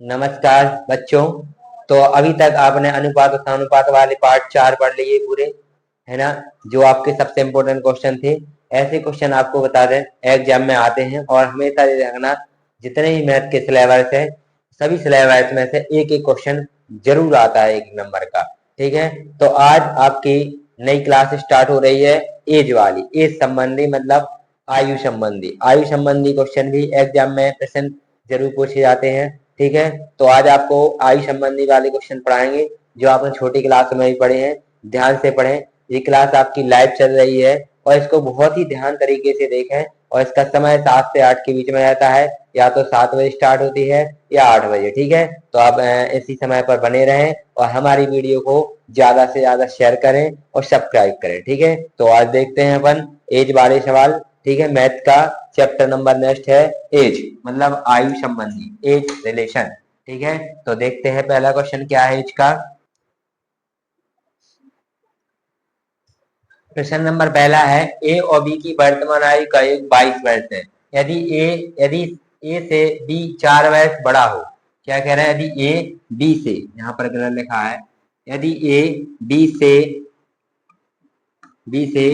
नमस्कार बच्चों। तो अभी तक आपने अनुपात और समानुपात वाले पार्ट 4 पढ़ लिए पूरे, है ना। जो आपके सबसे इम्पोर्टेंट क्वेश्चन थे, ऐसे क्वेश्चन आपको बता दें एग्जाम में आते हैं। और हमेशा ये रखना, जितने भी मैथ के सिलेबस है सभी सिलेबस में से एक एक क्वेश्चन जरूर आता है 1 नंबर का। ठीक है, तो आज आपकी नई क्लास स्टार्ट हो रही है एज वाली, एज संबंधी मतलब आयु संबंधी क्वेश्चन भी एग्जाम में प्रश्न जरूर पूछे जाते हैं। ठीक है, तो आज आपको आयु संबंधी वाले क्वेश्चन पढ़ाएंगे जो आपने छोटी क्लास में भी पढ़े हैं। ध्यान से पढ़ें, ये क्लास आपकी लाइव चल रही है और इसको बहुत ही ध्यान तरीके से देखें। और इसका समय 7 से 8 के बीच में रहता है, या तो 7 बजे स्टार्ट होती है या 8 बजे। ठीक है, तो आप इसी समय पर बने रहें और हमारी वीडियो को ज्यादा से ज्यादा शेयर करें और सब्सक्राइब करें। ठीक है, तो आज देखते हैं अपन एज वाले सवाल। ठीक है, मैथ का चैप्टर नंबर नेक्स्ट है एज, मतलब आयु संबंधी, एज रिलेशन। ठीक है, तो देखते हैं पहला क्वेश्चन क्या है एज का। क्वेश्चन नंबर पहला है, ए और बी की वर्तमान आयु का योग 22 वर्ष है। यदि ए से बी 4 वर्ष बड़ा हो। क्या कह रहा है? यदि ए बी से, यहाँ पर गलत लिखा है, यदि ए बी से बी से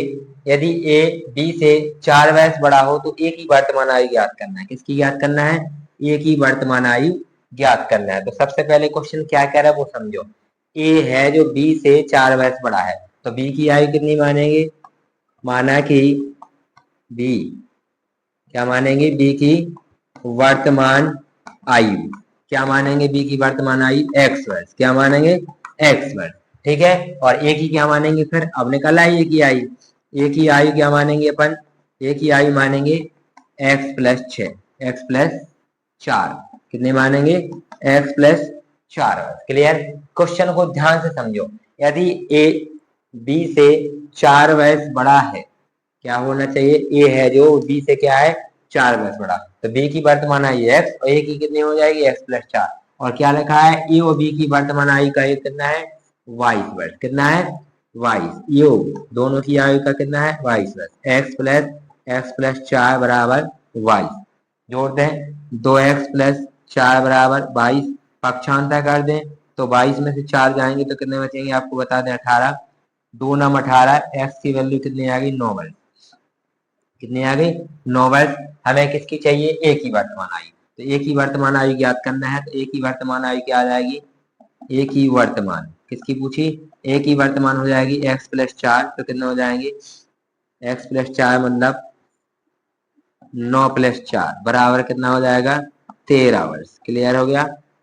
यदि ए बी से 4 वर्ष बड़ा हो तो ए की वर्तमान आयु ज्ञात करना है। किसकी ज्ञात करना है? ए की वर्तमान आयु ज्ञात करना है। तो सबसे पहले क्वेश्चन क्या कह रहा है वो समझो। ए है जो बी से 4 वर्ष बड़ा है, तो बी की आयु कितनी मानेंगे? माना कि बी, क्या मानेंगे? बी की वर्तमान आयु, क्या मानेंगे? बी की वर्तमान आयु एक्स वर्ष, क्या मानेंगे? एक्स वर्ष। ठीक है, और ए की क्या मानेंगे? फिर अब निकल आई ए की आयु। ए की आयु क्या मानेंगे अपन? ए की आयु मानेंगे एक्स प्लस 6, एक्स प्लस 4। कितने मानेंगे? एक्स प्लस 4 वर्ष। क्लियर? क्वेश्चन को ध्यान से समझो। यदि ए बी से 4 वर्ष बड़ा है, क्या होना चाहिए? ए है जो बी से क्या है? 4 वर्ष बड़ा, तो बी की वर्तमान आयु एक्स और ए की कितनी हो जाएगी? X plus 4। और क्या लिखा है? ए और बी की वर्तमान आयु का योग कितना है? 22 वर्ष। कितना है? 22। योग दोनों की आयु का कितना है? 22 वर्ष। एक्स प्लस 4 बराबर 22। जोड़ दें, 2x प्लस 4 बराबर 22। पक्षांतर कर दें तो 22 में से 4 जाएंगे तो कितने बचेंगे? आपको बता दें 18। 2 नम 18, एक्स की वैल्यू कितनी आ गई? 9 वर्ष। कितनी आ गई? 9 वर्ष। हमें किसकी चाहिए? ए की वर्तमान आयु। तो ए की वर्तमान आयु ज्ञात करना है, तो ए की वर्तमान आयु क्या आ जाएगी? ए की वर्तमान किसकी पूछी? ए की वर्तमान हो जाएगी एक्स प्लस 4, तो कितने हो जाएंगे? एक्स प्लस 4 मतलब 9 प्लस 4 बराबर कितना हो जाएगा? 13 वर्ष। क्लियर हो गया?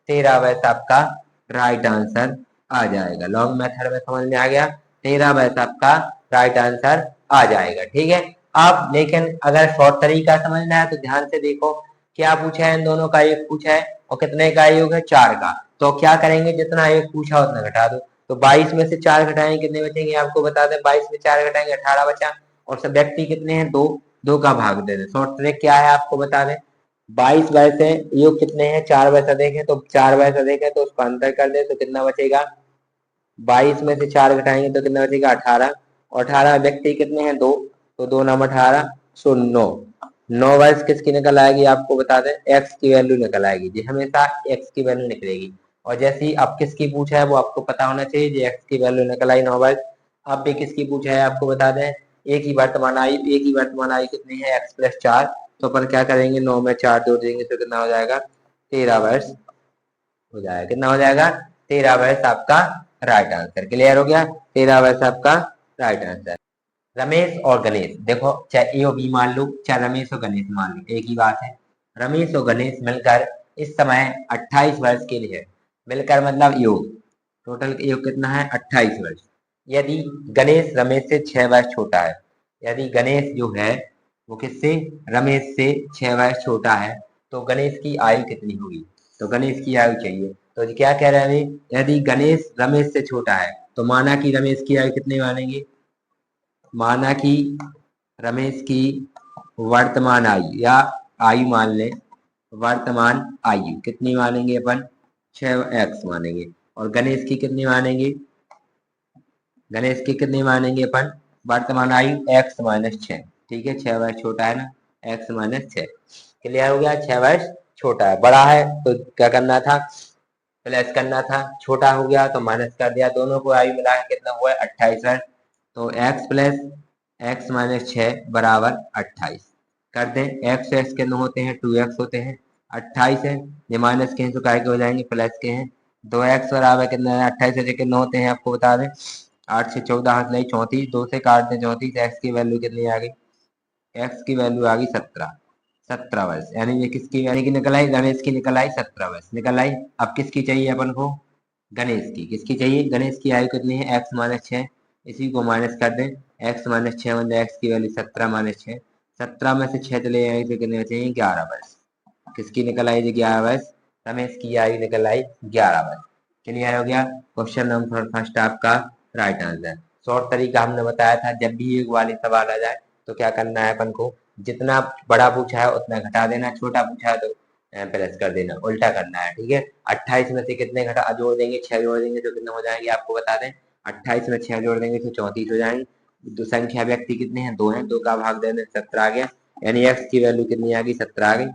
13 वर्ष आपका राइट आंसर आ जाएगा। लॉन्ग मेथड में समझ में आ गया? 13 वर्ष आपका राइट आंसर आ जाएगा। ठीक है, अब लेकिन अगर शॉर्ट तरीका समझना है तो ध्यान से देखो। क्या पूछा है? इन दोनों का योग पूछा है और कितने का योग है? 4 का। तो क्या करेंगे? जितना योग पूछा उतना घटा दो। तो 22 में से 4 घटाएंगे, कितने बचेंगे? आपको बता दें, 22 में 4 घटाएंगे 18 बचा। और सब व्यक्ति कितने हैं? 2, 2 का भाग दे दें। शॉर्ट ट्रिक क्या है आपको बता दें। 22 वर्ष है, योग कितने हैं? 4 वर्ष अधिक है, तो 4 वर्ष अधिक है तो उसको अंतर कर दे तो कितना बचेगा? 22 में से 4 घटाएंगे तो कितना बचेगा? 18। और 18 व्यक्ति कितने हैं? 2, तो 2 नाम 18, सो 9। 9 वर्ष किसकी निकल आएगी? आपको बता दें, एक्स की वैल्यू निकल आएगी जी, हमेशा एक्स की वैल्यू निकलेगी। और जैसे ही अब किसकी पूछा है वो आपको पता होना चाहिए जी, एक्स की वैल्यू निकल आई 9 वर्ष। अब भी किसकी पूछा है आपको बता दें, ए की वर्तमान आयु। ए की वर्तमान आयु कितनी है? X plus 4। तो अपन क्या करेंगे? 9 में 4 जोड़ देंगे तो कितना हो जाएगा? 13 वर्ष हो जाएगा। कितना हो जाएगा? 13 वर्ष आपका राइट आंसर। क्लियर हो गया? 13 वर्ष आपका राइट आंसर। रमेश और गणेश, देखो चाहे ए और बी मान लो, चाहे रमेश और गणेश मान लो, एक ही बात है। रमेश और गणेश मिलकर इस समय 28 वर्ष के लिए है। मिलकर मतलब योग, टोटल योग कितना है? 28 वर्ष। यदि गणेश रमेश से 6 वर्ष छोटा है, यदि गणेश जो है वो किससे? रमेश से 6 वर्ष छोटा है, तो गणेश की आयु कितनी होगी? तो गणेश की आयु चाहिए। तो क्या कह रहे हैं? यदि गणेश रमेश से छोटा है तो माना कि रमेश की आयु कितनी मानेंगे? माना कि रमेश की वर्तमान आयु, या आयु मान लें, वर्तमान आयु कितनी मानेंगे अपन? 6x मानेंगे। और गणेश की कितनी मानेंगे? गणेश की कितनी मानेंगे अपन? वर्तमान आयु x-6। ठीक है, 6 वर्ष छोटा है ना, x-6। क्लियर हो गया? 6 वर्ष छोटा है, बड़ा है तो क्या करना था, प्लस करना था, छोटा हो गया तो माइनस कर दिया, दोनों को आयु मिला के कितना हुआ है 28 है। तो x प्लस एक्स माइनस 6 बराबर 28 कर दें। एक्स एक्स कितने होते हैं 2x होते हैं, 28 है, ये माइनस के हैं तो काय के हो जाएंगे प्लस के हैं। 2x बराबर कितना है 28 से कितने होते हैं आपको बता दें, 8 से 14 हाथ नहीं 34, 2 से काट दें 34, एक्स की वैल्यू कितनी आ गई, एक्स की वैल्यू आ गई 17, 17 वर्ष, यानी ये किसकी यानी कि निकल आई, गणेश की निकल आई 17 वर्ष निकल आई। अब किसकी चाहिए अपन को, गणेश की, किसकी चाहिए, गणेश की आयु कितनी है एक्स माइनस 6, इसी को माइनस कर दें, एक्स माइनस 6 मतलब एक्स की वैल्यू 17 माइनस 6, 17 में से 6 चले जाएंगे तो कितने बचेंगे 11 वर्ष, किसकी निकल आई 11 वर्ष, रमेश की आयु निकल आई 11 वर्ष। क्लियर हो गया, क्वेश्चन नंबर फर्स्ट आपका राइट आंसर। शॉर्ट तरीका हमने बताया था, जब भी एक वाले सवाल आ जाए तो क्या करना है अपन को, जितना बड़ा पूछा है उतना घटा देना, छोटा पूछा है तो प्लस कर देना, उल्टा करना है, ठीक है। 28 में से कितने घटा जोड़ देंगे, 6 जोड़ देंगे तो कितने हो जाएंगे आपको बता दें, 28 में 6 जोड़ देंगे तो 34 हो जाएंगे। दो संख्या व्यक्ति कितने हैं, 2 हैं, 2 का भाग दे दें 17 आ गया, यानी एक्स की वैल्यू कितनी आ गई 17 आ गई।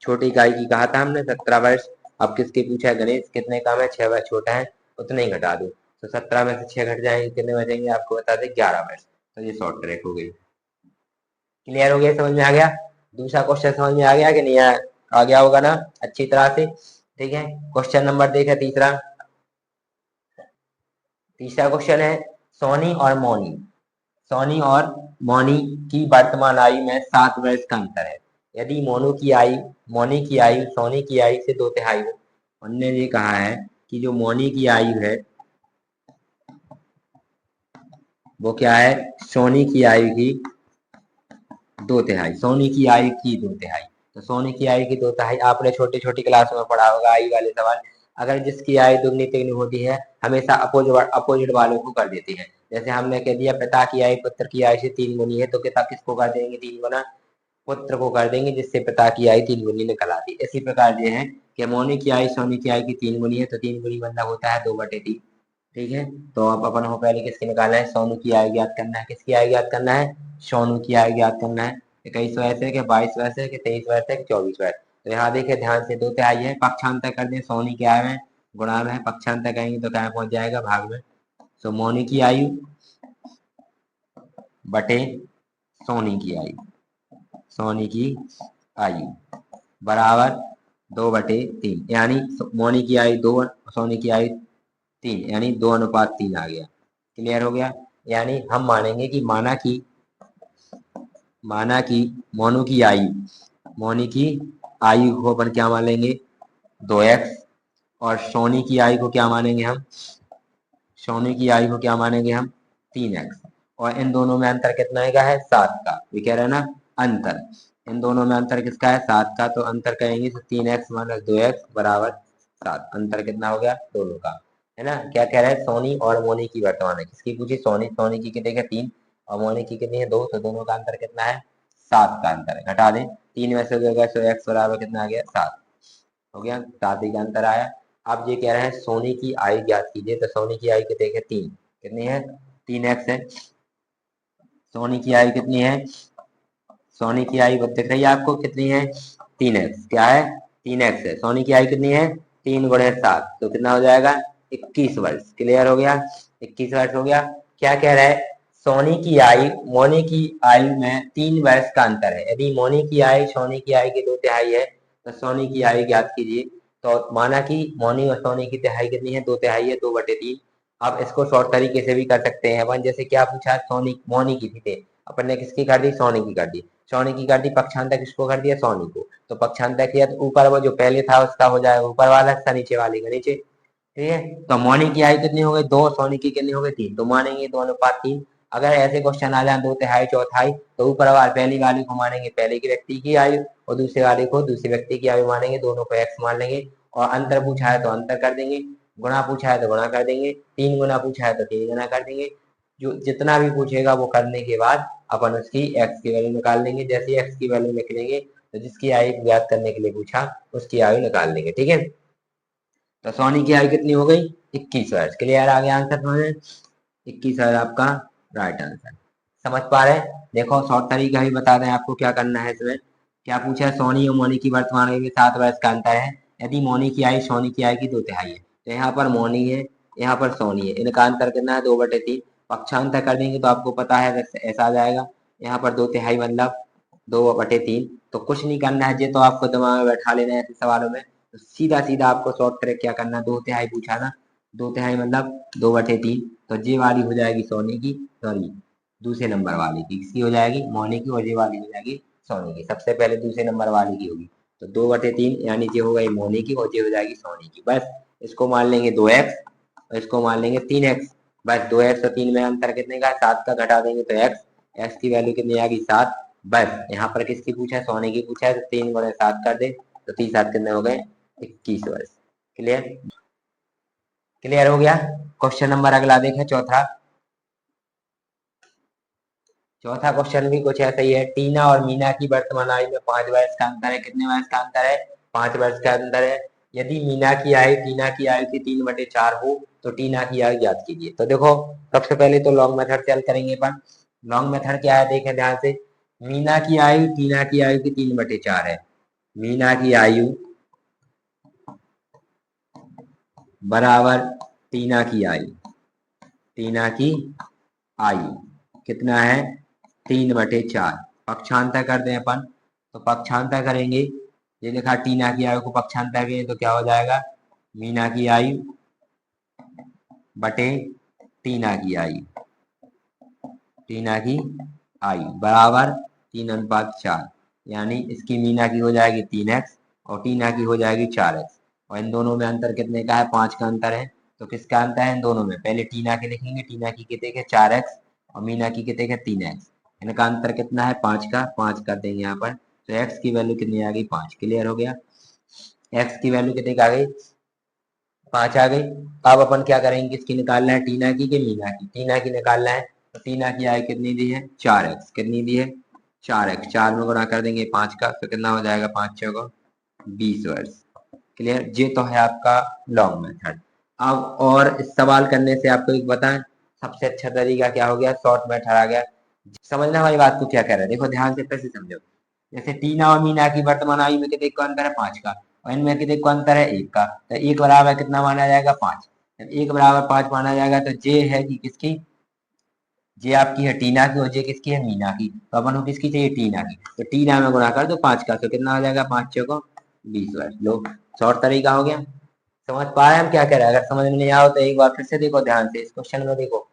छोटी इकाई की कहा था हमने 17 वर्ष। अब किसके पूछा है, गणेश, कितने काम है 6 वर्ष छोटा है, उतने ही घटा दो, तो 17 में से 6 घट जाएंगे कितने बचेंगे आपको बता दें 11 वर्ष। तो ये शॉर्ट ट्रैक हो गई। क्लियर हो गया, समझ में आ गया। दूसरा क्वेश्चन समझ में आ गया कि नहीं आ गया होगा ना अच्छी तरह से, ठीक है। क्वेश्चन नंबर देखे तीसरा, तीसरा क्वेश्चन है सोनी और मोनी, सोनी और मोनी की वर्तमान आयु में 7 वर्ष का अंतर है। यदि मोनी की आयु सोनी की आयु से 2/3 हो, उन्होंने ये कहा है कि जो मोनी की आयु है वो क्या है, सोनी की आयु की 2/3, सोनी की आयु की 2/3, तो सोनी की आयु की 2/3 आपने छोटी छोटी क्लास में पढ़ा होगा आयु वाले सवाल। अगर जिसकी आयु दुगनी तिगनी होती है हमेशा अपोजिट वालों को कर देती है। जैसे हमने कह दिया पिता की आयु पुत्र की आयु से 3 गुनी है, तो पिता किसको कर देंगे 3 गुना, पुत्र को कर देंगे, जिससे पिता की आयु 3 गुनी निकल आती। इसी प्रकार ये है कि मोनी की आयु सोनी की आयु की 3 गुनी है, तो 3 गुनी मतलब होता है 2/3, ठीक है। तो अब अपन को पहले किसकी निकालना है, सोनू की आयु ज्ञात करना है, किसकी आयु ज्ञात करना है, सोनू की आयु ज्ञात करना है। 21 वर्ष है कि 22 वर्ष है कि 23 वर्ष है कि 24 वर्ष। तो यहाँ देखिए ध्यान से 2/3 है, पक्षांतर कर दें, सोनी की आयु में गुणा में पक्षांतर करेंगे तो क्या पहुंच जाएगा भाग में। तो मोनी की आयु बटे सोनी की आयु, सोनी की आयु बराबर 2/3, यानी मोनी की आयु 2, सोनी की आयु 3, यानी 2:3 आ गया। क्लियर हो गया, यानी हम मानेंगे कि माना कि मोनी की आयु को अपन क्या मानेंगे 2x, और सोनी की आयु को क्या मानेंगे हम, सोनी की आयु को क्या मानेंगे हम 3x, और इन दोनों में अंतर कितना का है 7 का, ये कह रहे हैं ना अंतर, इन दोनों में अंतर किसका है 7 का, तो अंतर कहेंगे तो 3x माइनस 2x बराबर 7, अंतर कितना हो गया दोनों का, है ना। क्या कह रहे हैं, सोनी और मोनी की वर्तमान है, किसकी पूछी, सोनी की कितने का 3 और मोनी की कितनी है 2, तो दोनों का अंतर कितना है 7 का अंतर है, घटा दें 3 में से 2 गए तो x बराबर कितना आ गया 7 हो गया, 7 ही का अंतर आया। अब ये कह रहे हैं सोनी की आयु ज्ञात कीजिए, तो सोनी की आयु कितने है 3, कितनी है 3x है, सोनी की आयु कितनी है, सोनी की आयु दिख रही है आपको कितनी है 3x, क्या है 3x है, सोनी की आयु कितनी है 3 गुणे 7, तो कितना हो जाएगा 21 वर्ष। क्लियर हो गया, 21 वर्ष हो गया। क्या कह रहा है, सोनी की आयु मोनी की आयु में 3 वर्ष का अंतर है, यदि मोनी की आयु सोनी की आयु की 2/3 है तो सोनी की आयु ज्ञात कीजिए। तो माना कि मोनी और सोनी की तिहाई कितनी है 2/3 है, 2/3। आप इसको शॉर्ट तरीके से भी कर सकते हैं अपन, जैसे क्या पूछा सोनी मोनी की थी, अपन ने किसकी कर दी सोनी की कर दी, सोनी की कर दी, पक्षांतर किसको कर दिया सोनी को, तो पक्षांतर किया तो ऊपर वो जो पहले था उसका हो जाएगा ऊपर वाला हिस्सा, नीचे वाले का नीचे, ठीक है। तो मोनी की आयु कितनी हो गई 2, सोनी की कितनी हो गई 3, तो मानेंगे 2:3। अगर ऐसे क्वेश्चन आ जाए 2/3 चौथाई, तो ऊपर वाले पहली वाली को मानेंगे पहले की व्यक्ति की आयु, और दूसरे वाले को दूसरे व्यक्ति की आयु मानेंगे, दोनों को x मान लेंगे, और अंतर पूछा है तो अंतर कर देंगे, गुणा पूछा है तो गुणा कर देंगे, 3 गुना पूछा है तो 3 गुना कर देंगे, जो जितना भी पूछेगा वो करने के बाद अपन उसकी x की वैल्यू निकाल लेंगे। जैसे x की वैल्यू निकलेंगे तो जिसकी आयु ज्ञात करने के लिए पूछा उसकी आयु निकाल लेंगे, ठीक है। तो सोनी की आयु कितनी हो गई 21 वर्ष। क्लियर आ गया आंसर समझ में, 21 वर्ष आपका राइट आंसर। समझ पा रहे हैं, देखो शॉर्ट तरीका भी बता दें आपको क्या करना है इसमें, क्या पूछा है? सोनी और मोनी की वर्तमान आयु में 7 वर्ष का अंतर है। यदि मोनी की आयु सोनी की आयु की 2/3 है, तो यहाँ पर मोनी है, यहाँ पर सोनी है, इनका अंतर कितना है? 2/3। पक्षांतर कर देंगे तो आपको पता है ऐसा आ जाएगा। यहाँ पर 2/3 मतलब 2/3। तो कुछ नहीं करना है, ये तो आपको दिमाग में बैठा लेना है ऐसे सवालों में। तो सीधा सीधा आपको शॉर्ट ट्रिक क्या करना है? 2/3 पूछा ना, 2/3 मतलब 2/3। तो ये वाली हो जाएगी सोनी की, सॉरी दूसरे नंबर वाली की, किसकी हो जाएगी? मोनी की, और ये वाली हो जाएगी सोनी की। सबसे पहले दूसरे नंबर वाली की होगी, तो 2/3 यानी ये हो गई मोनी की और ये हो जाएगी सोनी की। बस इसको मान लेंगे 2x और इसको मान लेंगे 3x। बस 2x और 3 में अंतर कितने का है? 7 का। घटा देंगे तो x की वैल्यू कितनी आ गई? 7। बस यहाँ पर किसकी पूछा है? सोनी की पूछा है, तो 3 गुणे 7 कर दे तो 3 7 कितने हो गए? 21 वर्ष। क्लियर? क्लियर हो गया। क्वेश्चन नंबर अगला देखें, चौथा। चौथा क्वेश्चन भी कुछ ऐसा ही है। टीना और मीना की वर्तमान आयु में 5 वर्ष का अंतर है। कितने वर्ष का अंतर है? 5 वर्ष का अंतर है। यदि मीना की आयु टीना की आयु की 3/4 हो तो टीना की आयु ज्ञात कीजिए। तो देखो सबसे पहले तो लॉन्ग मेथड से हल करेंगे अपन। लॉन्ग मेथड क्या है देखें ध्यान से। मीना की आयु टीना की आयु की 3/4 है। मीना की आयु बराबर टीना की आयु। टीना की आयु कितना है? 3/4। पक्षांतर कर दें अपन, तो पक्षांतर करेंगे, ये लिखा टीना की आयु को पक्षांतर करें तो क्या हो जाएगा? मीना की आयु बटे टीना की आयु। टीना की आयु बराबर 3:4, यानी इसकी मीना की हो जाएगी 3x और टीना की हो जाएगी 4x। और इन दोनों में अंतर कितने का है? 5 का अंतर है। तो किसका अंतर है इन दोनों में? पहले टीना के लिखेंगे, टीना की कितने के? 4x और मीना की कितने के? 3x। इनका अंतर कितना है? 5 का। 5 कर देंगे यहाँ पर, तो x की वैल्यू कितनी आ गई? 5। क्लियर हो गया? x की वैल्यू कितनी आ गई? 5 आ गई। अब अपन क्या करेंगे? किसकी निकालना है? टीना की कि मीना की? टीना की निकालना है, तो टीना की आय कितनी दी है? 4x। कितनी दी है? 4x। 4 में गुणा कर देंगे 5 का, तो कितना हो जाएगा? 5 चौको 20 वर्ष। क्लियर? ये तो है आपका लॉन्ग मेथड। अब और इस सवाल करने से आपको एक बताएं, सबसे अच्छा तरीका क्या हो गया? शॉर्ट मेथड आ गया। समझना हमारी बात को क्या कह रहा है, देखो ध्यान से फिर से समझो। जैसे टीना और मीना की वर्तमान आयु में कितने का अंतर है? 5 का। और इनमें कितने का अंतर है? 1 का। तो 1 बराबर कितना माना जाएगा? 5। जब 1 बराबर 5 माना जाएगा तो जे है कि किसकी? जे आपकी है टीना की और जे किसकी है? मीना की। तो अपन को किसकी चाहिए? टीना की। तो टीना में गुणा कर दो 5 का, तो कितना हो जाएगा? 5 चौको 20 वर्ष। लो, शॉर्ट तरीका हो गया। समझ पा रहे हैं हम क्या कह रहे हैं? अगर समझ में नहीं आओ तो एक बार फिर से देखो ध्यान से, इस क्वेश्चन में देखो।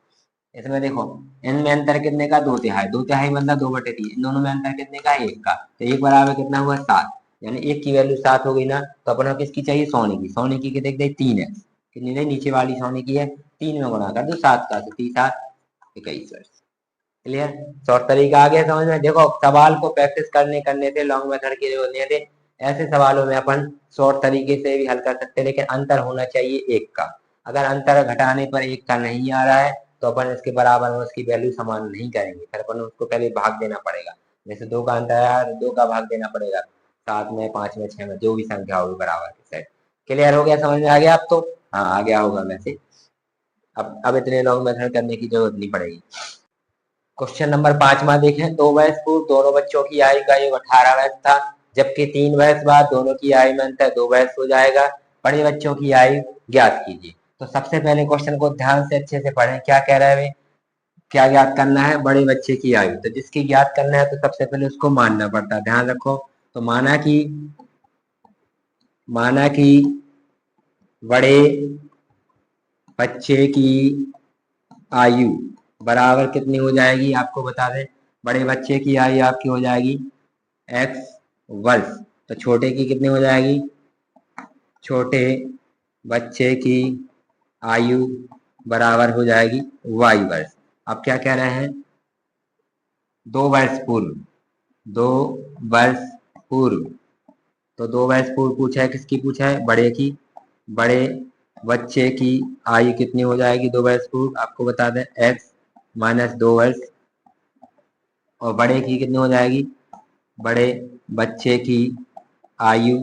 इसमें देखो इनमें अंतर कितने का? 2/3। 2/3 मतलब 2/3। इन दोनों में अंतर कितने का है? 1 का। तो 1 बराबर कितना हुआ? 7। यानी 1 की वैल्यू 7 हो गई ना, तो अपन को किसकी चाहिए? सोनी की। सोनी की कितने की? 3x। कितनी नहीं, नीचे वाली सोनी की है, 3 में गुणा कर दो 7 का, तो 3 7 21 वर्ष। क्लियर? शॉर्ट तरीका आ गया समझ में? देखो सवाल को प्रैक्टिस करने करने से लॉन्ग मेथड की जरूरत नहीं है। ऐसे सवालों में अपन शॉर्ट तरीके से भी हल कर सकते हैं, लेकिन अंतर होना चाहिए 1 का। अगर अंतर घटाने पर 1 का नहीं आ रहा है तो अपन इसके बराबर में उसकी वैल्यू समान नहीं करेंगे, फिर अपन उसको पहले भाग देना पड़ेगा। जैसे 2 का अंतर आया तो 2 का भाग देना पड़ेगा, 7 में, 5 में, 6 में, जो भी संख्या होगी बराबर के सेट। क्लियर हो गया? समझ में आ गया अब तो? हाँ आ गया होगा वैसे। अब इतने लॉन्ग मेथड करने की जरूरत नहीं पड़ेगी। क्वेश्चन नंबर 5वां देखें। 2 वर्ष पूर्व दोनों बच्चों की आयु का योग 18 वर्ष था, जबकि 3 वर्ष बाद दोनों की आयु में अंतर 2 वर्ष हो जाएगा। बड़े बच्चों की आयु ज्ञात कीजिए। तो सबसे पहले क्वेश्चन को ध्यान से अच्छे से पढ़ें, क्या कह रहा है वे? क्या ज्ञात करना है? बड़े बच्चे की आयु। तो जिसकी ज्ञात करना है तो सबसे पहले उसको मानना पड़ता है, ध्यान रखो। तो माना कि बड़े बच्चे की आयु बराबर कितनी हो जाएगी? आपको बता दें, बड़े बच्चे की आयु आपकी हो जाएगी x वर्ष। तो छोटे की कितनी हो जाएगी? छोटे बच्चे की आयु बराबर हो जाएगी y वर्ष। अब क्या कह रहे हैं? 2 वर्ष पूर्व। 2 वर्ष पूर्व, तो 2 वर्ष पूर्व पूछा है, किसकी पूछा है? बड़े की। बड़े बच्चे की आयु कितनी हो जाएगी 2 वर्ष पूर्व? आपको बता दें x - 2 वर्ष। और बड़े की कितनी हो जाएगी? बड़े बच्चे की आयु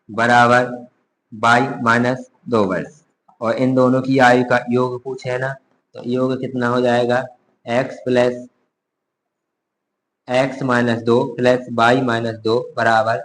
बराबर y - 2 वर्ष। और इन दोनों की आयु का योग पूछे है ना, तो योग कितना हो जाएगा? x x minus 2 plus Y minus 2 बराबर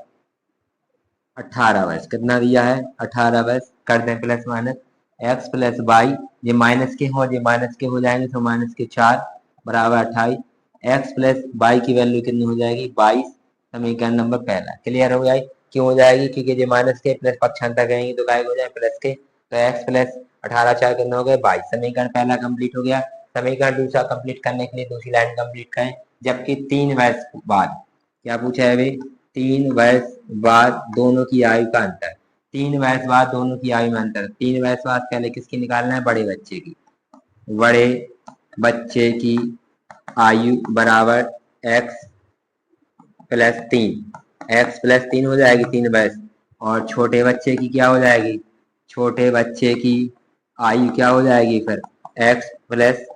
18 वर्ष। कितना दिया है? 18 वर्ष। कर दें plus minus, x plus Y, ये माइनस के हो जाएंगे तो माइनस के 4 बराबर 28। x प्लस वाई की वैल्यू कितनी हो जाएगी? 22। समीकरण नंबर पहला क्लियर हो जाए। क्यों हो जाएगी? क्योंकि ये माइनस के प्लस पक्षांतर करेंगे तो काय हो जाए? प्लस के। तो x प्लस 18 4 कितने हो गए? 22। समीकरण पहला कंप्लीट हो गया। समीकरण दूसरा कंप्लीट करने के लिए दूसरी लाइन कंप्लीट करें। जबकि 3 वर्ष बाद, क्या पूछा है भाई? 3 वर्ष बाद दोनों की आयु का अंतर। 3 वर्ष बाद दोनों की आयु में अंतर। 3 वर्ष बाद पहले किसकी निकालना है? बड़े बच्चे की। बड़े बच्चे की आयु बराबर x प्लस 3। x प्लस 3 हो जाएगी 3 वर्ष। और छोटे बच्चे की क्या हो जाएगी? छोटे बच्चे की आयु क्या हो जाएगी फिर? x plus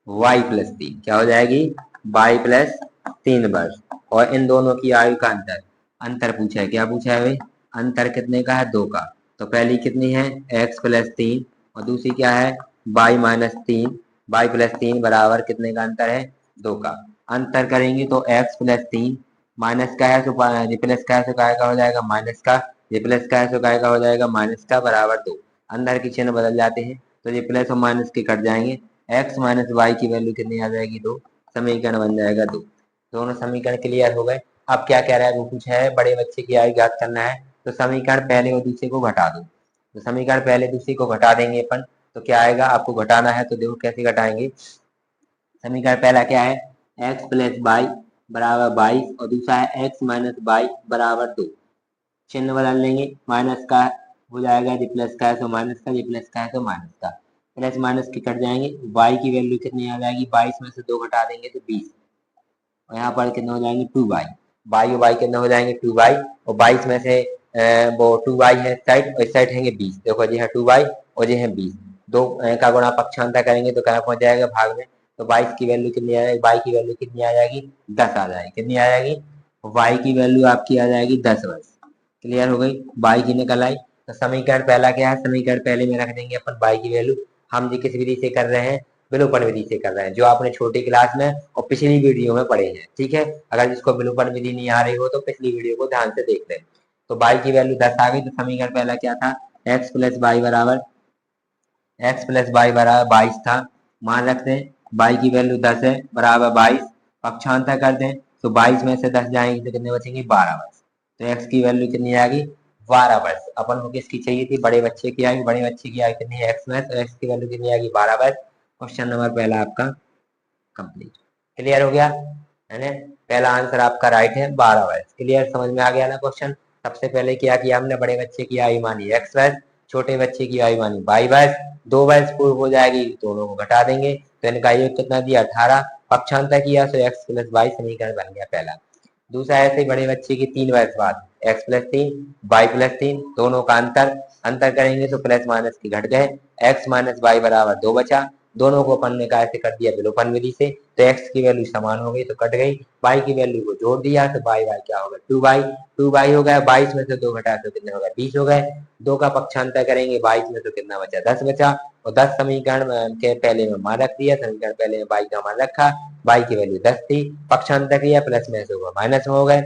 Y plus 3। क्या हो जाएगी? वाई प्लस 3 वर्ष। और इन दोनों की आयु का अंतर। अंतर पूछा है। क्या पूछा है भाई? अंतर कितने का है? 2 का। तो पहली कितनी है? x प्लस 3 और दूसरी क्या है? Y minus 3। वाई प्लस 3 बराबर कितने का अंतर है? 2 का। अंतर करेंगे तो x प्लस 3 माइनस का है तो प्लस का है तो काय का हो जाएगा? माइनस का। ये प्लस का है तो काय का हो जाएगा? माइनस का बराबर 2। अंदर के चिन्ह बदल जाते हैं तो ये प्लस और माइनस के कट जाएंगे। x माइनस वाई की वैल्यू कितनी आ जाएगी? 2। समीकरण बन जाएगा 2। दोनों समीकरण क्लियर हो गए। अब क्या कह रहा है? वो पूछा है बड़े बच्चे की आयु ज्ञात करना है तो समीकरण पहले और दूसरे को घटा दो। तो समीकरण पहले दूसरे को घटा देंगे अपन तो क्या आएगा? आपको घटाना है तो देखो कैसे घटाएंगे। समीकरण पहला क्या है? x प्लस वाई बराबर 22 और दूसरा है x माइनस वाई बराबर 2। चिन्ह बदल लेंगे। माइनस का हो जाएगा, ये प्लस का है तो माइनस का, ये प्लस का है तो माइनस का। प्लस माइनस के कट जाएंगे। y की वैल्यू कितनी आ जाएगी? 22 में से 2 घटा देंगे तो 20। और यहाँ पर कितने हो जाएंगे? 2y। y और y कितने हो जाएंगे? 2y। और 22 में से वो 2y है साइड और इस साइड है 20। देखो ये है 2y और ये है 20। दो का गुणा पक्षांतर करेंगे तो क्या पहुंच जाएगा? भाग में। तो 22 की वैल्यू कितनी आ जाएगी? y की वैल्यू कितनी आ जाएगी? 10 आ जाएगी। कितनी आ जाएगी? y की वैल्यू आपकी आ जाएगी 10 वर्ष। क्लियर हो गई? y की निकल आई। तो समीकरण पहला क्या है? समीकरण पहले में रख देंगे अपन y की वैल्यू। हम जी किस विधि से कर रहे हैं? विलोपन विधि से कर रहे हैं, जो आपने छोटी क्लास में और पिछली वीडियो में पढ़े हैं। ठीक है, अगर जिसको विलोपन विधि नहीं आ रही हो तो पिछली वीडियो को ध्यान से देख लें। तो y की वैल्यू 10 आ गई। तो समीकरण पहला क्या था? x प्लस वाई बराबर 22 था। मान रखते हैं y की वैल्यू 10 है बराबर 22। पक्षांतर कर दें तो 22 में से 10 जाएंगे तो कितने बचेंगे? 12 वर्ष। तो x की वैल्यू कितनी आ गई? 12 वर्ष। अपन को किसकी चाहिए थी? बड़े बच्चे की आयु। बड़े बच्चे की आयु कितनी है? x में, तो x की वैल्यू कितनी आ गई? 12 वर्ष। क्वेश्चन नंबर पहला आपका कंप्लीट। क्लियर हो गया है ना? पहला आंसर आपका राइट है, 12 वर्ष। क्लियर, समझ में आ गया ना क्वेश्चन? सबसे पहले क्या किया हमने? बड़े बच्चे की आयु मानी x वर्ष, छोटे बच्चे की आयु मानी y वर्ष। 2 वर्ष पूर्व हो जाएगी, दोनों को घटा देंगे तो इनका योग कितना दिया? 18। पक्षांतर किया तो x प्लस वाई समीकरण बन गया पहला। दूसरा ऐसे बड़े बच्चे की 3 वर्ष बाद x प्लस 3 वाई प्लस 3, दोनों का अंतर करेंगे तो प्लस माइनस की घट गए। x माइनस वाई बराबर 2 बचा। दोनों को अपन ने कैसे कर दिया? विलोपन विधि से। तो x की वैल्यू समान हो गई तो कट गई। y की वैल्यू को जोड़ दिया तो y क्या हो गया? 2y। 2y हो गया। 22 में से 2 घटाया तो कितने हो गए? 20 हो गए। 2 का पक्षांतर करेंगे 22 में तो कितना बचा? 10 बचा। और 10 समीकरण के पहले में मान रख दिया। समीकरण पहले में y का मान रखा। y की वैल्यू 10 थी। पक्षांतर किया, प्लस में से होगा माइनस में हो गए।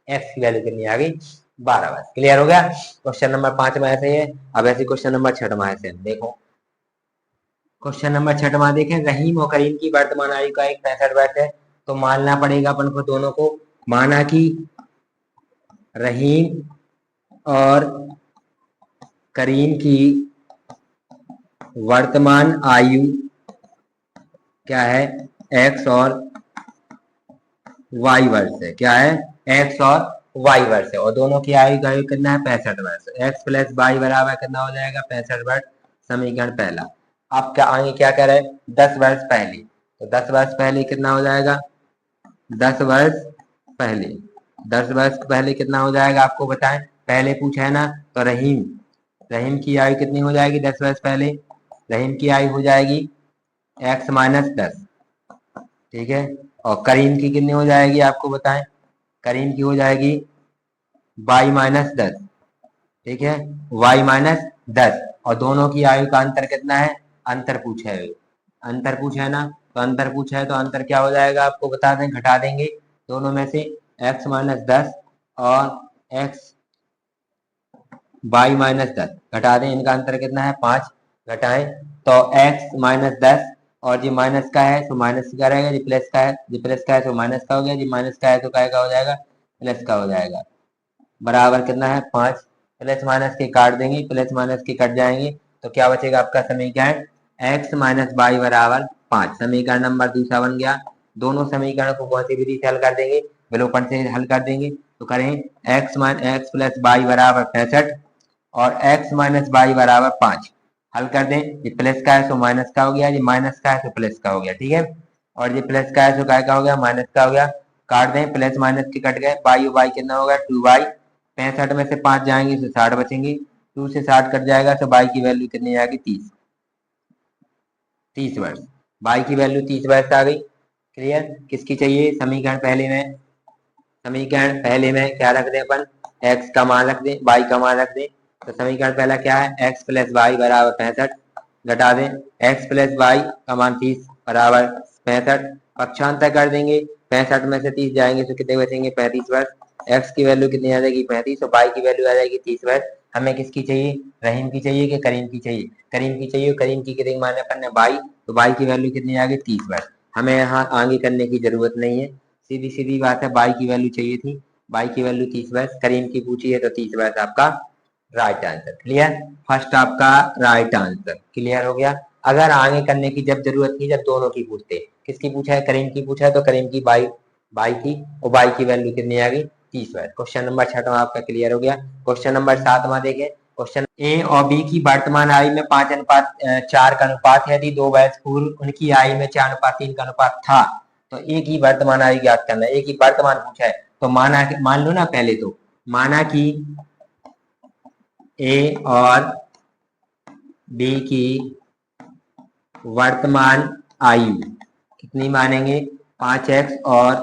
x की वैल्यू कितनी आ गई? 12 बस। क्लियर हो गया? क्वेश्चन नंबर 5 में ऐसे ही है। अब ऐसे क्वेश्चन नंबर 6 ऐसे देखो। क्वेश्चन नंबर 6 देखें। रहीम और करीम की वर्तमान आयु का एक 65 वर्ष है। तो मानना पड़ेगा अपन को दोनों को। माना कि रहीम और करीम की वर्तमान आयु क्या है? x और y वर्ष है। क्या है? x और y वर्ष है। और दोनों की आयु का योग कितना है? 65 वर्ष। x प्लस वाई बराबर कितना हो जाएगा? 65 वर्ष। समीकरण पहला। अब क्या आगे क्या कह रहे हैं? 10 वर्ष पहले। तो 10 वर्ष पहले कितना हो जाएगा? 10 वर्ष पहले। 10 वर्ष पहले कितना हो जाएगा आपको बताएं? पहले पूछा है ना। तो रहीम, रहीम की आयु कितनी हो जाएगी 10 वर्ष पहले? रहीम की आयु हो जाएगी x माइनस 10। ठीक है। और करीम की कितनी हो जाएगी आपको बताएं? करीम की हो जाएगी y माइनस 10। ठीक है, y माइनस 10। और दोनों की आयु का अंतर कितना है? अंतर पूछा है, अंतर पूछा है ना। तो अंतर पूछा है तो अंतर क्या हो जाएगा आपको बता दें, घटा देंगे दोनों में से x माइनस 10 और x y-10 घटा दें, इनका अंतर कितना है 5, घटाएं तो x माइनस 10 और जी माइनस का है तो माइनस का रहेगा, जी प्लस का है, जी प्लस का है तो माइनस का हो गया, जी माइनस का है तो क्या हो जाएगा प्लस का हो जाएगा, बराबर कितना है 5। प्लस माइनस के काट देंगे, प्लस माइनस के कट जाएंगे तो क्या बचेगा आपका समीकरण x माइनस वाई बराबर 5। समीकरण नंबर दूसरा बन गया। दोनों समीकरण को कौन सी विधि से हल कर देंगे, विलोपन से हल कर देंगे तो करें x प्लस वाई बराबर 65 और x माइनस वाई बराबर 5 हल कर दें, ये प्लस का है तो माइनस का हो गया, ये माइनस का है तो प्लस का हो गया, ठीक है, और ये प्लस का है तो क्या हो गया माइनस का हो गया, काट दें प्लस माइनस के कट गए, बाई बाई कितना होगा 2y, 65 में से 5 जाएंगे तो 60 बचेंगे, 2 से 60 कट जाएगा तो बाई की वैल्यू कितनी आएगी 30 वर्ष, बाई की वैल्यू 30 वर्ष आ गई। क्लियर, किसकी चाहिए समीकरण पहले में, समीकरण पहले में क्या रख दें अपन x का मान रख दें, y का मान रख दें, तो समीकरण पहला क्या है x प्लस वाई बराबर 65, घटा दें x प्लस वाई का मान 30 बराबर 65, पक्षांतर कर देंगे 65 में से 30 जाएंगे तो कितने बचेंगे 35 वर्ष, x की वैल्यू कितनी आ जाएगी 35 और y की वैल्यू आ जाएगी 30 वर्ष। हमें किसकी चाहिए, रहीम की चाहिए कि करीम की चाहिए, करीम की चाहिए, करीम की कितनी मान अपन ने y, तो y की वैल्यू कितनी आ गई 30 वर्ष। हमें यहाँ आगे करने की जरूरत नहीं है, सीधी सीधी बात है, बाई की वैल्यू चाहिए थी, बाई की वैल्यू 30 वर्ष, करीम की पूछी है तो 30 वर्ष आपका राइट आंसर। क्लियर, फर्स्ट आपका राइट आंसर क्लियर हो गया। अगर आगे करने की जब जरूरत थी जब दोनों की पूछते, किसकी पूछा है करीम की पूछा है तो करीम की बाई, बाई की और बाई की वैल्यू कितनी आ गई 30 वर्ष। क्वेश्चन नंबर 6 आपका क्लियर हो गया। क्वेश्चन नंबर 7 देखें, क्वेश्चन ए और बी की वर्तमान आयु में 5:4 का अनुपात है, यदि 2 वर्ष पूर्व उनकी आयु में 4:3 का अनुपात था तो ए की वर्तमान आयु ज्ञात करना है। ए की वर्तमान पूछा है तो मान लो ना, पहले तो माना कि ए और बी की वर्तमान आयु कितनी मानेंगे 5x और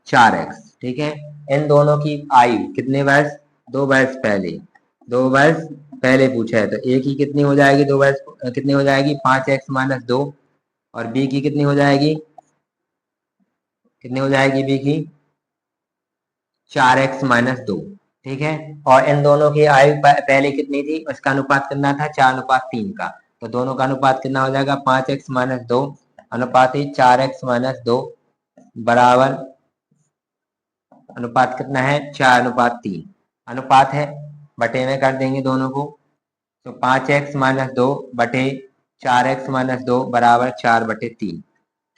4x, ठीक है, इन दोनों की आयु कितने वर्ष 2 वर्ष पहले, 2 वर्ष पहले पूछा है तो ए की कितनी हो जाएगी 2 वर्ष कितनी हो जाएगी 5x माइनस 2 और बी की कितनी हो जाएगी, कितनी हो जाएगी बी की 4x माइनस 2, ठीक है, और इन दोनों की आयु पहले कितनी थी उसका अनुपात कितना था 4:3 का, तो दोनों का अनुपात कितना हो जाएगा 5x माइनस 2 अनुपात ही 4x माइनस 2 बराबर अनुपात कितना है 4:3 अनुपात है, बटे में कर देंगे दोनों को तो 5x माइनस 2 बटे 4x माइनस 2 बराबर 4/3।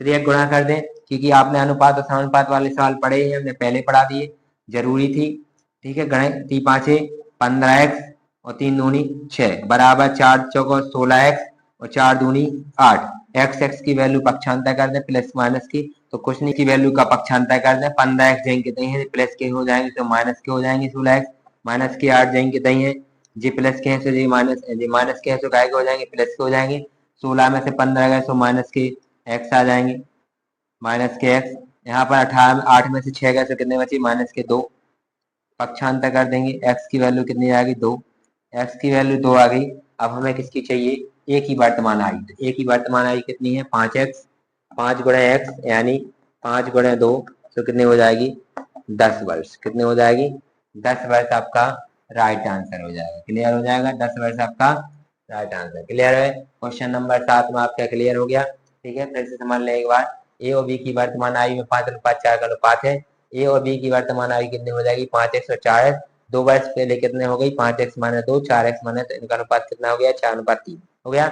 तो ये गुणा कर दें, क्योंकि आपने अनुपात और समानुपात वाले सवाल पढ़े ही हमने पहले पढ़ा दिए, जरूरी थी, ठीक है, गणे 3×5 15x और 3 दूनी 6 बराबर 4 चौको 16x और 4 दूनी 8, x की वैल्यू पक्षांतर कर दें प्लस माइनस की तो कुछ नहीं की वैल्यू का पक्षांतर कर दें, 15x जाएंगे कितने हैं प्लस के हो जाएंगे तो माइनस के हो जाएंगे 16x, माइनस के 8 जाएंगे कितने हैं जी प्लस के हैं तो जी माइनस के हैं तो काय के हो जाएंगे प्लस के हो जाएंगे, 16 में से 15 गए तो माइनस के x आ जाएंगे, माइनस के x, यहाँ पर 18 8 में से 6 गए तो कितने बचे माइनस के 2, पक्षांतर कर देंगे x की वैल्यू कितनी आ गई 2, x की वैल्यू 2 आ गई। अब हमें किसकी चाहिए a की वर्तमान आयु, तो a की वर्तमान आयु कितनी है 5x, 5 गुणे x यानी 5 गुणे 2 तो कितनी हो जाएगी 10 वर्ष, कितनी हो जाएगी 10 वर्ष आपका राइट आंसर हो जाएगा। क्लियर हो जाएगा, 10 वर्ष आपका राइट आंसर क्लियर है। क्वेश्चन नंबर 7 में आपका क्लियर हो गया, ठीक है, फिर से समझ लें एक बार, ए और बी की वर्तमान आयु में 5:4 का अनुपात है, ए और बी की वर्तमान आयु कितनी हो जाएगी 5x और 4x, 2 वर्ष पहले कितने हो गई 5x माइनस 2 4x माइनस, तो इनका अनुपात कितना हो गया 4:3 हो गया।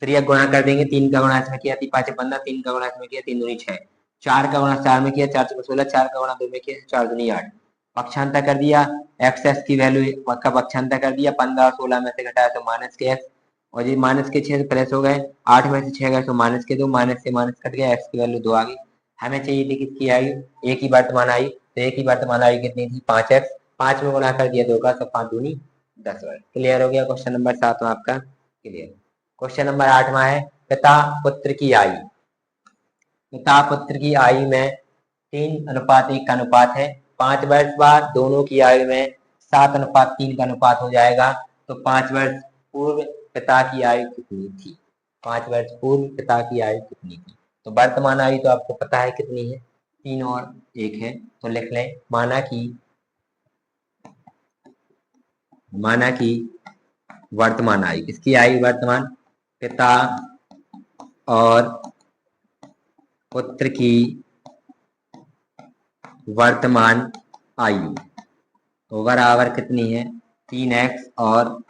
फिर यह गुणा कर देंगे, 3 का गुणा इसमें किया 5 15, 3 का गुणा इसमें किया 3 दूनी 6, 4 का गुणा 4 में किया 4 चौको 16, 4 का गुणा 2 में किया 4 दूनी 8, पक्षांतर कर दिया x की वैल्यू का पक्षांतर कर दिया, 15 और 16 में से घटाया तो माइनस के x और ये माइनस के 6 प्लस हो गए, 8 में से 6 गए तो माइनस के 2, माइनस से माइनस कट गया, x की वैल्यू 2 आ गई। हमें चाहिए थी किसकी आयु a की वर्तमान आयु, तो a की वर्तमान आयु कितनी थी 5x, 5 में गुणा कर दिया 2 का तो 5 दूनी 10 वर्ष। क्लियर हो गया, क्वेश्चन नंबर 7 आपका क्लियर। क्वेश्चन नंबर 8 है पिता पुत्र की आयु, पिता पुत्र की आयु में 3:1 का अनुपात है, 5 वर्ष बाद दोनों की आयु में 7:3 का अनुपात हो जाएगा, तो 5 वर्ष पूर्व पिता की आयु कितनी थी, 5 वर्ष पूर्व पिता की आयु कितनी थी। तो वर्तमान आयु तो आपको पता है कितनी है, 3 और 1 है, तो लिख लें माना कि वर्तमान आयु, किसकी आयु वर्तमान, पिता और पुत्र की वर्तमान आयु तो बराबर कितनी है, 3x और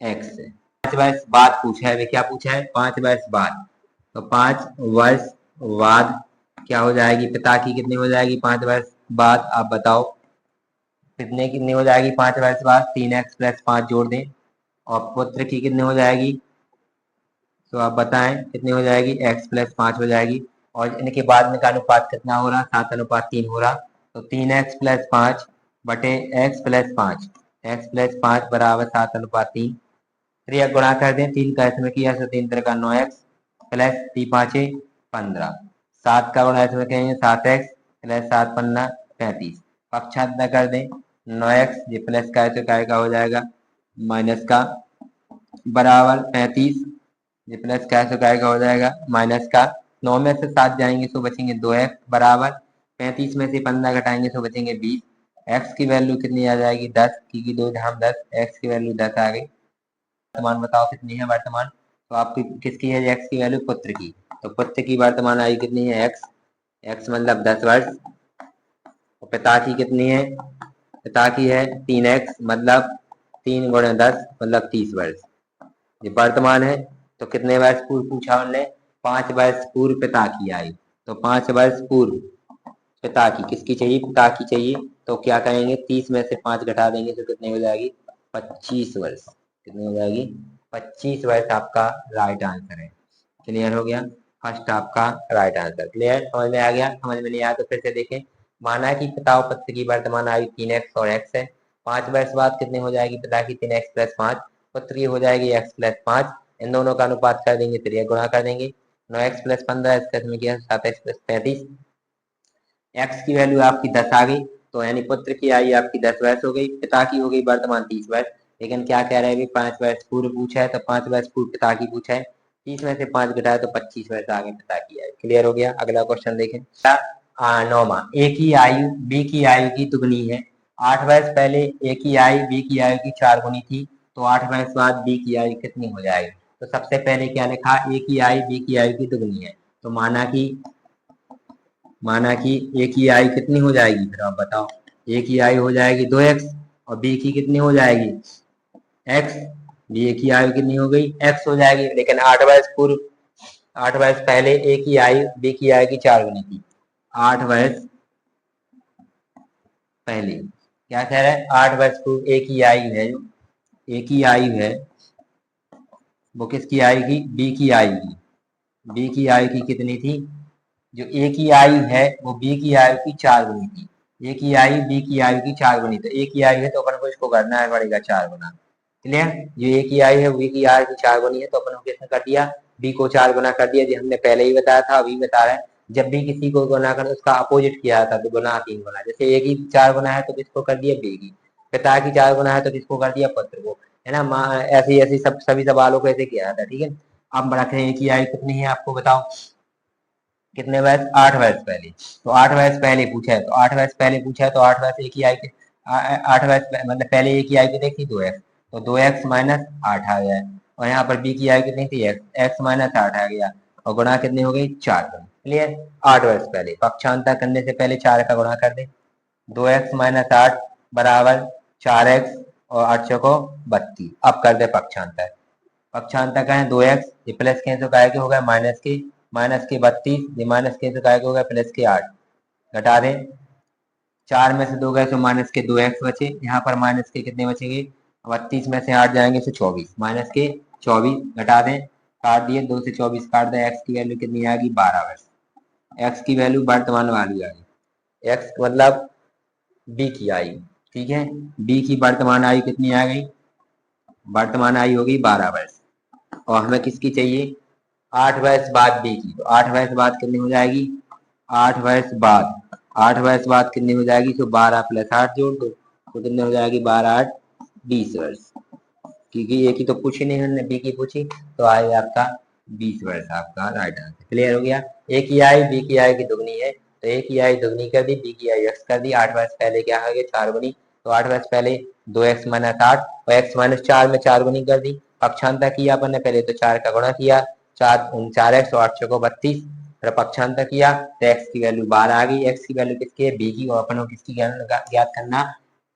x। 5 वर्ष बाद पूछा है, क्या पूछा है, 5 वर्ष बाद। तो 5 वर्ष बाद क्या हो जाएगी, पिता की कितनी हो जाएगी 5 वर्ष बाद, आप बताओ कितनी हो जाएगी 5 वर्ष बाद, 3x + 5 जोड़ दें, और पुत्र की कितनी हो जाएगी, तो आप बताएं कितनी हो जाएगी, x + 5 हो जाएगी। और इनके बाद में का अनुपात कितना हो रहा, 7:3 हो रहा। तो 3x + 5 बटे x + 5, x + 5 बराबर 7:3। फिर यह गुणा कर दें, 3 का इसमें किया तो 3 का 9x प्लस 3 5 15, 7 का गुणा इसमें कहेंगे 7x + 7 15 35, पक्षांतर कर दें, 9x ये प्लस का है तो क्या का हो जाएगा माइनस का, बराबर 35, ये प्लस का है तो क्या का हो जाएगा माइनस का। 9 में से 7 जाएंगे तो बचेंगे 2x, बराबर 35 में से 15 घटाएंगे तो बचेंगे 20। x की वैल्यू कितनी आ जाएगी 10, क्योंकि 2 धाम 10, x की वैल्यू 10 आ गई। वर्तमान बताओ कितनी है वर्तमान, तो आपकी किसकी है x की वैल्यू, पुत्र की। तो पुत्र की वर्तमान आयु कितनी है x मतलब 10 वर्ष। तो पिता की कितनी है, पिता की है 3x मतलब 3 × 10 मतलब 30 वर्ष। ये वर्तमान है, तो कितने वर्ष पूर्व पूछा उन्होंने, 5 वर्ष पूर्व पिता की आयु। तो 5 वर्ष पूर्व पिता की किसकी चाहिए, पिता की चाहिए। तो क्या करेंगे, 30 में से 5 घटा देंगे तो कितनी हो जाएगी 25 वर्ष, कितनी हो जाएगी 25 वर्ष आपका राइट आंसर है। क्लियर हो गया, फर्स्ट आपका राइट आंसर। क्लियर, समझ में आ गया, समझ में नहीं आया तो फिर से देखें। माना कि पिता और पुत्र की वर्तमान आयु 3x और x है, 5 वर्ष बाद कितनी हो जाएगी पिता की 3x + 5, पुत्र की हो जाएगी x + 5, इन दोनों का अनुपात कर देंगे, फिर यह गुणा कर देंगे, 9x + 15 इसका इसमें किया 7x + 35, x की वैल्यू आपकी 10 आ गई, तो यानी पुत्र की आयु आपकी 10 वर्ष हो गई, पिता की हो गई वर्तमान 30 वर्ष। लेकिन क्या कह रहे हैं, 5 वर्ष पूर्व पूछा है, तो 5 वर्ष पूर्व पिता की पूछा है, 30 में से 5 घटाए तो 25 वर्ष आ गए पिता की आयु। क्लियर हो गया, अगला क्वेश्चन देखें। 9वां, ए की आयु बी की आयु की दुगनी है। 8 वर्ष पहले ए की आयु बी की आयु की 4 गुनी थी, तो 8 वर्ष बाद बी की आयु कितनी हो जाएगी। तो सबसे पहले क्या लिखा, ए की आयु बी की आयु की दुगनी है, तो माना कि ए की आयु कितनी हो जाएगी, फिर आप बताओ, ए की आयु हो जाएगी 2x और बी की कितनी हो जाएगी x, बी की आयु कितनी हो गई x हो जाएगी। लेकिन 8 वर्ष पूर्व, 8 वर्ष पहले ए की आयु बी की आयु की 4 गुनी थी। 8 वर्ष पहले क्या कह रहे हैं, 8 वर्ष पूर्व ए की आयु है, जो ए की आयु है वो किसकी आएगी, बी की आएगी, बी की आयु की कितनी थी, जो ए की आयु है वो बी की आयु की 4 गुनी थी। ए की आयु बी की आयु की 4 गुनी, तो ए की आयु है तो अपन को इसको करना है पड़ेगा 4 गुना। क्लियर, जो ए की आयु है बी की आयु की 4 गुनी है, तो अपन को किसने कर दिया, बी को 4 गुना कर दिया, जो हमने पहले ही बताया था अभी बता रहे हैं। जब भी किसी को गुना कर उसका अपोजिट किया था, तो गुना 3 गुना, जैसे ए की 4 गुना है तो किसको कर दिया बी की, पिता की 4 गुना है तो किसको कर दिया पुत्र को, है ना। ऐसी ऐसी सब सभी सवालों को ऐसे किया था, ठीक है। अब रखें ए की आयु कितनी है आपको बताओ, कितने वर्ष, 8 वर्ष पहले। तो 8 वर्ष पहले पूछा है, तो 8 वर्ष पहले पूछा है, तो 8 वर्ष ए की आयु 8 वर्ष मतलब पहले ए की आयु कितनी थी 2x, तो 2x - 8 आ गया, और यहाँ पर बी की आयु कितनी थी x - 8 आ गया, और गुणा कितनी हो गई 4। क्लियर, 8 वर्ष पहले, पक्षांतर करने से पहले 4 का गुणा कर दे, 2x - 8 बराबर 4x और 8 चौको 32। अब कर दे पक्षांतर, पक्षांतर कहें 2x, ये प्लस के तो काय के हो गया माइनस के 32, ये माइनस के तो काय के हो गया प्लस के 8, घटा दें, 4 में से 2 गए तो माइनस के 2x बचे, यहाँ पर माइनस के कितने बचेंगे, 32 में से 8 जाएंगे तो 24, माइनस के 24, घटा दें, काट दिए, 2 से 24 काट दें, x की वैल्यू कितनी आ गई 12 वर्ष, x की वैल्यू वर्तमान वाली आ गई, x मतलब b की आयु, ठीक है, b की वर्तमान आयु कितनी आ गई, वर्तमान आयु हो गई 12 वर्ष, और हमें किसकी चाहिए 8 वर्ष बाद बी की, तो 8 वर्ष बाद कितनी हो जाएगी, 8 वर्ष बाद, 8 वर्ष बाद कितनी हो जाएगी, तो 12 + 8 जोड़ दो, तो कितनी हो जाएगी 12 × 8 20 वर्ष, क्योंकि ए की तो पूछी नहीं हमने, बी की पूछी, तो आएगा आपका 20 वर्ष आपका राइट आंसर। क्लियर हो गया। ए की आई बी की आई की दुगनी है, तो ए की आई दुगनी कर दी, बी की आई एक्स कर दी। 8 वर्ष पहले क्या हो गया 4 गुनी, तो 8 वर्ष पहले 2x माइनस 8 और x माइनस 4 में 4 गुनी कर दी। पक्षांतर किया अपन ने पहले, तो 4 का गुणा किया, 4x और 8 को 32, फिर पक्षांतर किया तो x की वैल्यू 12 आ गई। x की वैल्यू किसकी है, बी की, और अपन को किसकी ज्ञात करना,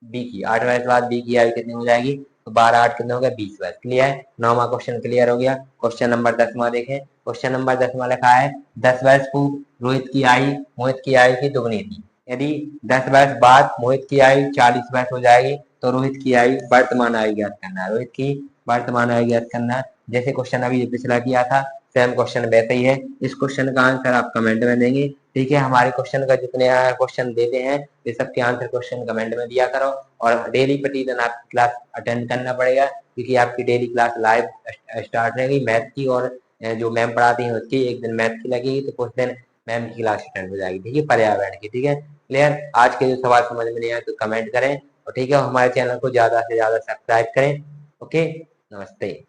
बी की। 8 वर्ष बाद बी की आई कितनी हो जाएगी, तो 12 8 कितने हो गया 20 वर्ष। क्लियर है, 9वां क्वेश्चन क्लियर हो गया। क्वेश्चन नंबर 10वां देखें। क्वेश्चन नंबर 10वां लिखा है 10 वर्ष पूर्व रोहित की आयु मोहित की आयु की दुगनी थी। यदि 10 वर्ष बाद मोहित की आयु 40 वर्ष हो जाएगी तो रोहित की आयु वर्तमान आयु ज्ञात करना है। रोहित की वर्तमान आयु ज्ञात करना है। जैसे क्वेश्चन अभी पिछला किया था सेम क्वेश्चन वैसे ही है। इस क्वेश्चन का आंसर आप कमेंट में देंगे, ठीक है। हमारे क्वेश्चन का जितने क्वेश्चन देते हैं ये सबके आंसर क्वेश्चन कमेंट में दिया करो, और डेली प्रतिदिन आप क्लास अटेंड करना पड़ेगा, क्योंकि आपकी डेली क्लास लाइव स्टार्ट रहेगी मैथ की, और जो मैम पढ़ाती हैं उसकी एक दिन मैथ की लगेगी, तो कुछ दिन मैम की क्लास अटेंड हो जाएगी, ठीक है, पर्यावरण की। ठीक है, क्लियर। आज के जो सवाल समझ में नहीं आए तो कमेंट करें, और ठीक है हमारे चैनल को ज्यादा से ज्यादा सब्सक्राइब करें। ओके, नमस्ते।